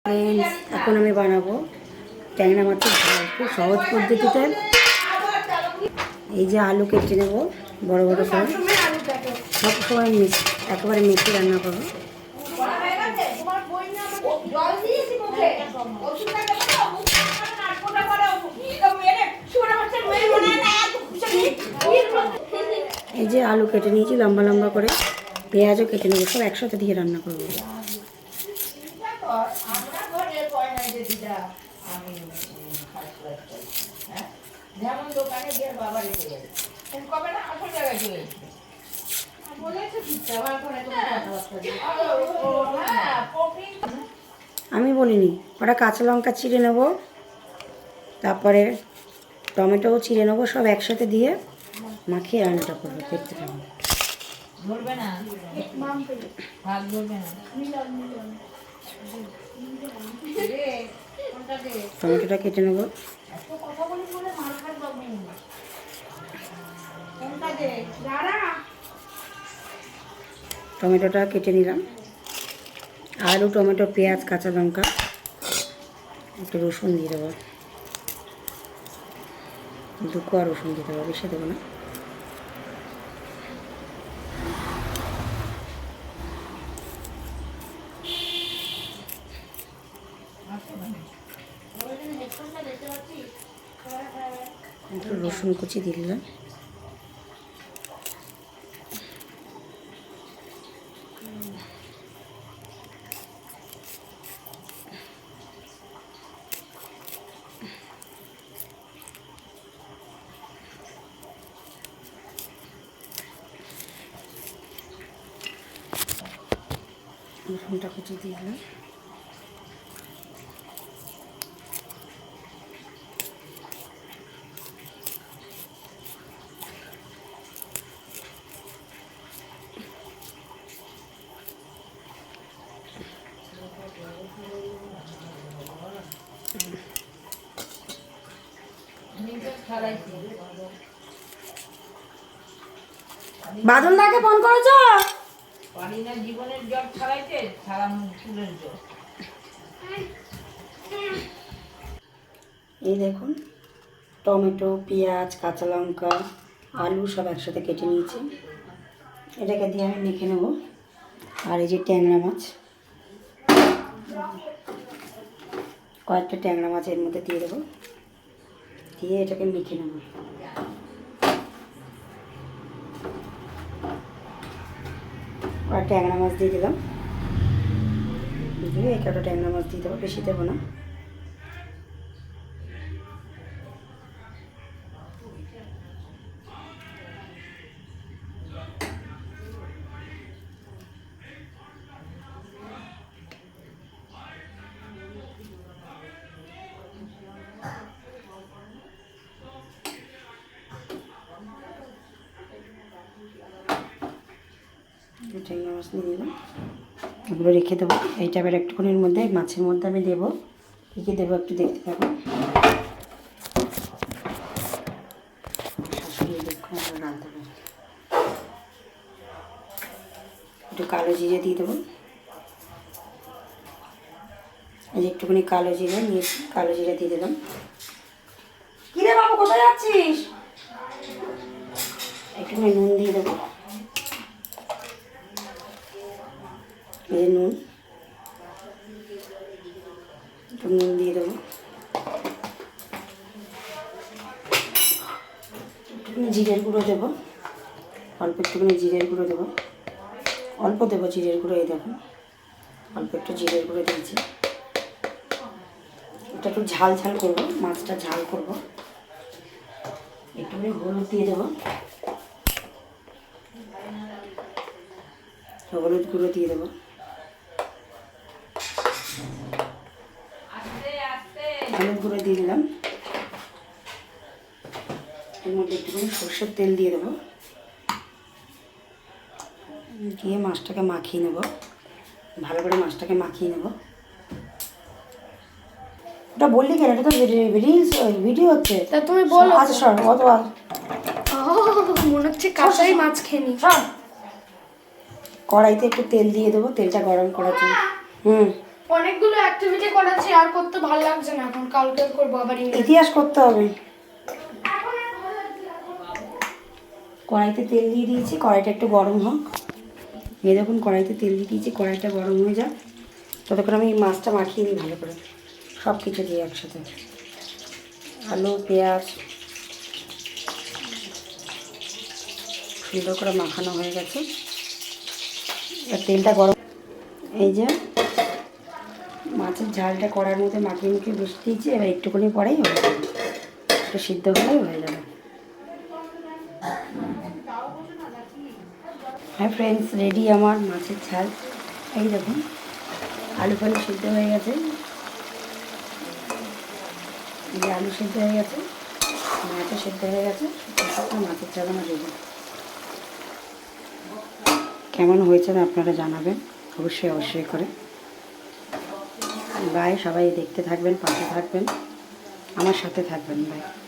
Friends এখন আমি বানাবো ট্যাংরা মাছের ঝাল খুব সহজ পদ্ধতিতে। এই যে আলু কেটে নেব বড় বড় করে, সব সময় একেবারে মেখে রান্না করব। এই যে আলু কেটে নিয়েছি লম্বা লম্বা করে, পেঁয়াজও কেটে নেবো, সব একসাথে দিয়ে রান্না করবো। আমি বলিনি, ওটা কাঁচা লঙ্কা চিড়ে নেব, তারপরে টমেটোও চিড়ে নেবো, সব একসাথে দিয়ে মাখিয়ে রান্নাটা করবো। দেখতে থাকবো। টমেটোটা কেটে নেব। টমেটোটা কেটে নিলাম, আলু টমেটো পেঁয়াজ কাঁচা লঙ্কা, একটু রসুন দিয়ে দেবো, 2 কোয়া রসুন দিতে হবে, বেশি দেবো না। একটু রসুন কুচি দিয়ে দিলাম। রসুনটা কুচি দিয়ে দিলাম। বাদল দাকে ফোন করেছ? পারি না জীবনের জল ছাড়াইতে, ছাড়া চুলের জল। এই দেখুন, টমেটো পেঁয়াজ কাঁচা লঙ্কা আলু সব একসাথে কেটে নিয়েছি, এটাকে দিয়ে আমি মেখে নেব। আর এই যে ট্যাংরা মাছ, কয়েকটা ট্যাংরা মাছ এর মধ্যে দিয়ে দেবো, দিয়ে এটাকে মেখে নেব। আর ট্যাংরা মাছ দিয়ে দিলাম, দিয়ে একটা ট্যাংরা মাছ দিয়ে দেবো, বেশি দেবো না। ট্যাংরা মাছ নিয়ে দিলাম, এগুলো রেখে দেবো। এইটা আবার একটুখানির মধ্যে মাছের মধ্যে আমি দেবো, কী কী দেবো একটু দেখতে থাকবো। শাশুড়ি দেখুন রাঁধতে পারে। একটু কালো জিরে দিয়ে দেবো, এই যে একটুখানি কালো জিরে নিয়েছি, কালো জিরে দিয়ে দিলাম। কী রে বাবু, কোথায় যাচ্ছিস? একটুখানি নুন দিয়ে দেবো, এই নুন, একটু নুন দিয়ে দেবো, একটুখানি জিরের গুঁড়ো দেবো, অল্প একটুখানি জিরের গুঁড়ো দেবো, অল্প দেবো জিরের গুঁড়ো। এই দেখুন অল্প একটু জিরের গুঁড়ো দিয়েছি। এটা একটু ঝাল ঝাল করবো, মাছটা ঝাল করবো। একটুখানি হলুদ দিয়ে দেবো, হলুদ গুঁড়ো দিয়ে দেবো, হলুদ গুঁড়ো দিয়ে দিলাম। এর মধ্যে একটুখানি সরষের তেল দিয়ে দেবো, দিয়ে মাছটাকে মাখিয়ে নেব, ভালো করে মাছটাকে মাখিয়ে নেব। ওটা বললি কেন? এটা তো ভিডিও হচ্ছে। তা তুমি বলো। আচ্ছা সর, অত মনে হচ্ছে কাঁচাই মাছ খেয়ে নি। কড়াইতে একটু তেল দিয়ে দেবো, তেলটা গরম করার জন্য। অনেকগুলো অ্যাক্টিভিটি করাচ্ছি, আর করতে ভালো লাগছে না এখন, কালকে করবো আবার ইংরেজি। ইতিহাস করতে হবে। কড়াইতে তেল দিয়ে দিয়েছি, কড়াইটা একটু গরম হোক। এই দেখুন কড়াইতে তেল দিয়ে দিয়েছি, কড়াইটা গরম হয়ে যাক, ততক্ষণ আমি মাছটা মাখিয়ে নিই ভালো করে, সব কিছু দিয়ে একসাথে, আলু পেঁয়াজ সুন্দর করে মাখানো হয়ে গেছে। এবার তেলটা গরম, এই যে মাছের ঝালটা কড়ার মধ্যে মাখিয়ে মুখিয়ে বসে দিয়েছি, এবার একটুখানি পরেই হয়ে যাবে, একটু সিদ্ধ হলেই হয়ে যাবে। হ্যাঁ ফ্রেন্ডস, রেডি আমার মাছের ঝাল। এই দেখুন আলু ফালু সিদ্ধ হয়ে গেছে, এই যে আলু সিদ্ধ হয়ে গেছে, মাছও সিদ্ধ হয়ে গেছে, মাছের ঝাল আমার রেডি। কেমন হয়েছে আপনারা জানাবেন অবশ্যই অবশ্যই করে। বাই, সবাই দেখতে থাকবেন, পাশে থাকবেন, আমার সাথে থাকবেন, বাই।